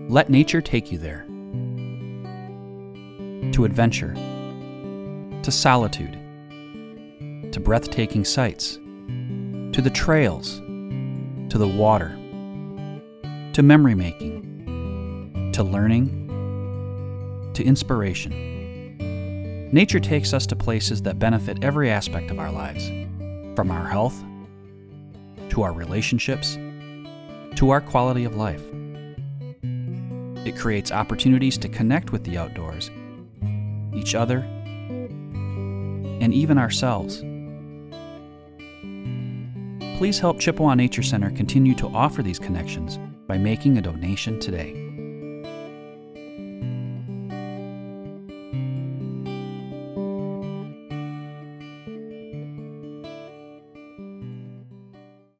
Let nature take you there. To adventure, to solitude, to breathtaking sights, to the trails, to the water, to memory making, to learning, to inspiration. Nature takes us to places that benefit every aspect of our lives, from our health, to our relationships, to our quality of life. It creates opportunities to connect with the outdoors, each other, and even ourselves. Please help Chippewa Nature Center continue to offer these connections by making a donation today.